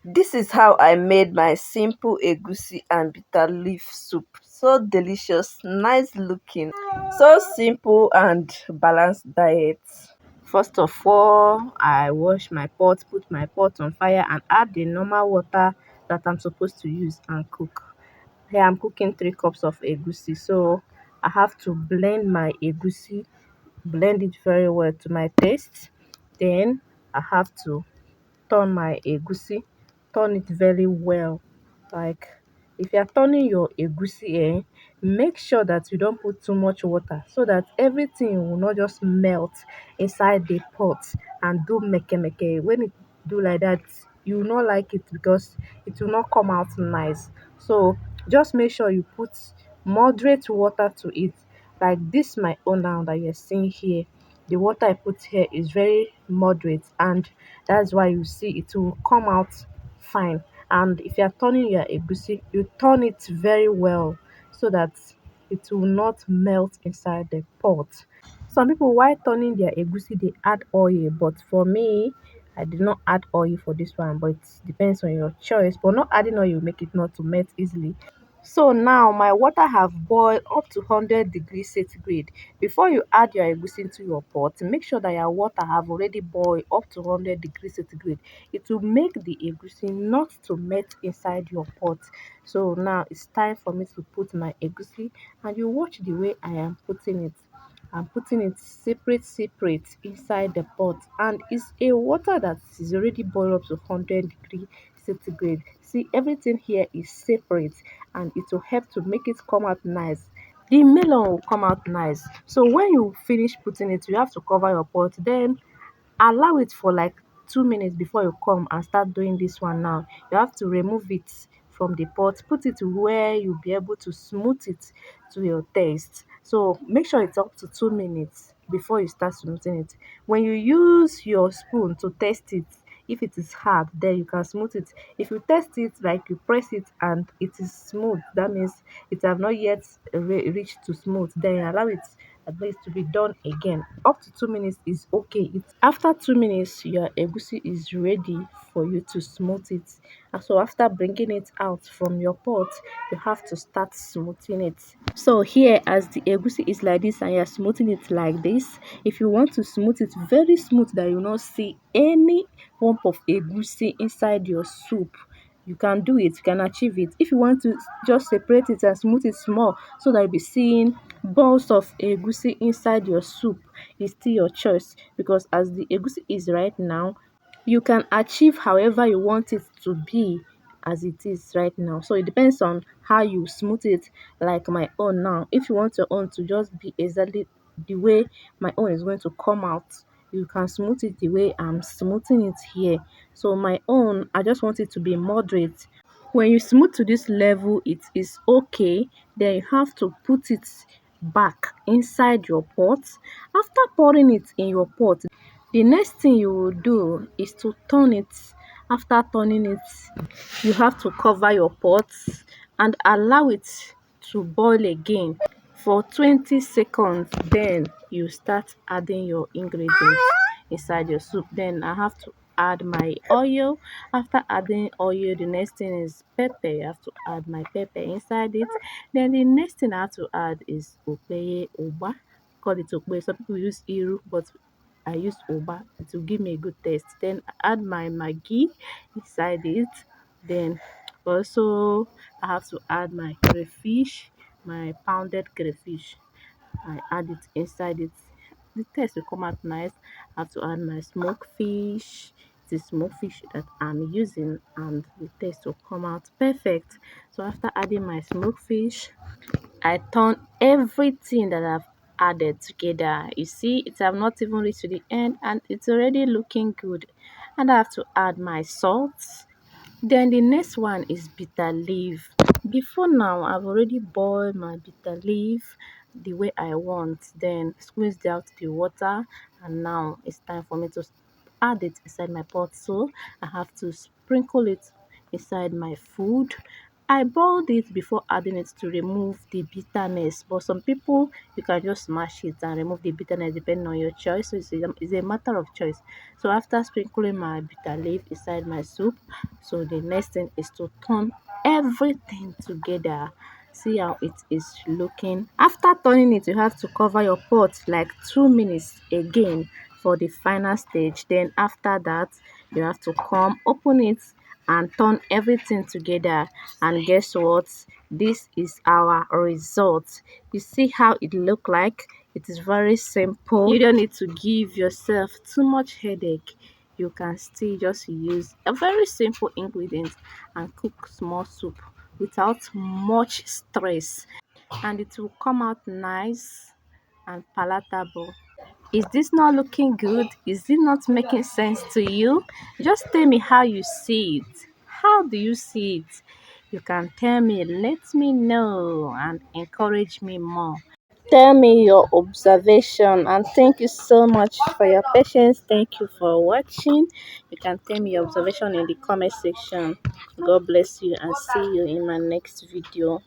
This is how I made my simple egusi and bitter leaf soup. So delicious, nice looking, so simple and balanced diet. First of all, I wash my pot, put my pot on fire and add the normal water that I'm supposed to use and cook. Here I'm cooking 3 cups of egusi. So I have to blend my egusi, blend it very well to my taste. Then I have to turn my egusi, turn it very well. Like if you are turning your egusi, make sure that you don't put too much water so that everything will not just melt inside the pot and do meke meke. When it do like that, you will not like it because it will not come out nice. So just make sure you put moderate water to it. Like this my own now that you're seeing here, the water I put here is very moderate, and that's why you see it will come out fine. And if you are turning your egusi, you turn it very well so that it will not melt inside the pot. Some people while turning their egusi they add oil, but for me I did not add oil for this one, but it depends on your choice. But not adding oil will make it not to melt easily. So now my water have boiled up to 100 degrees centigrade. Before you add your egusi into your pot, make sure that your water have already boiled up to 100 degrees centigrade. It will make the egusi not to melt inside your pot. So now it's time for me to put my egusi, and you watch the way I am putting it. I'm putting it separate inside the pot, and it's a water that is already boiled up to 100 degree centigrade. See, everything here is separate, and it will help to make it come out nice. The melon will come out nice. So when you finish putting it, you have to cover your pot. Then allow it for like 2 minutes before you come and start doing this one. Now you have to remove it from the pot, put it where you'll be able to smooth it to your taste. So make sure it's up to 2 minutes before you start smoothing it. When you use your spoon to test it, if it is hard, then you can smooth it. If you test it, like you press it and it is smooth, that means it have not yet reached to smooth, then allow it at least to be done again. Up to 2 minutes is okay. It's after 2 minutes your egusi is ready for you to smooth it. And so after bringing it out from your pot, you have to start smoothing it. So here, as the egusi is like this and you're smoothing it like this, if you want to smooth it very smooth that you will not see any lump of egusi inside your soup, you can do it, you can achieve it. If you want to just separate it and smooth it small so that you'll be seeing balls of egusi inside your soup, it's still your choice, because as the egusi is right now, you can achieve however you want it to be as it is right now. So it depends on how you smooth it, like my own now. If you want your own to just be exactly the way my own is going to come out, you can smooth it the way I'm smoothing it here. So my own, I just want it to be moderate. When you smooth to this level, it is okay. Then you have to put it back inside your pot. After pouring it in your pot, the next thing you will do is to turn it. After turning it, you have to cover your pot and allow it to boil again for 20 seconds. Then you start adding your ingredients inside your soup. Then I have to add my oil. After adding oil, the next thing is pepper. You have to add my pepper inside it. Then the next thing I have to add is okpeye oba. Call it okpeye. Some people use iru, but I use oba. It will give me a good taste. Then I add my maggi inside it. Then also I have to add my crayfish, my pounded crayfish. I add it inside it. The taste will come out nice. I have to add my smoked fish. The smoked fish that I'm using, and the taste will come out perfect. So after adding my smoked fish, I turn everything that I've added together. You see, it have not even reached to the end and it's already looking good. And I have to add my salt. Then the next one is bitter leaf. Before now, I've already boiled my bitter leaf the way I want. Then squeezed out the water, and now it's time for me to add it inside my pot. So I have to sprinkle it inside my food. I boiled it before adding it to remove the bitterness, but some people you can just smash it and remove the bitterness depending on your choice. So it's a matter of choice. So after sprinkling my bitter leaf inside my soup, so the next thing is to turn everything together. See how it is looking. After turning it, you have to cover your pot like 2 minutes again for the final stage. Then after that, you have to come open it and turn everything together, and guess what, this is our result. You see how it look like? It is very simple. You don't need to give yourself too much headache. You can still just use a very simple ingredient and cook small soup without much stress, and it will come out nice and palatable. Is this not looking good? Is it not making sense to you? Just tell me how you see it. How do you see it? You can tell me, let me know, and encourage me more. Tell me your observation, and thank you so much for your patience. Thank you for watching. You can tell me your observation in the comment section. God bless you and see you in my next video.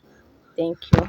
Thank you.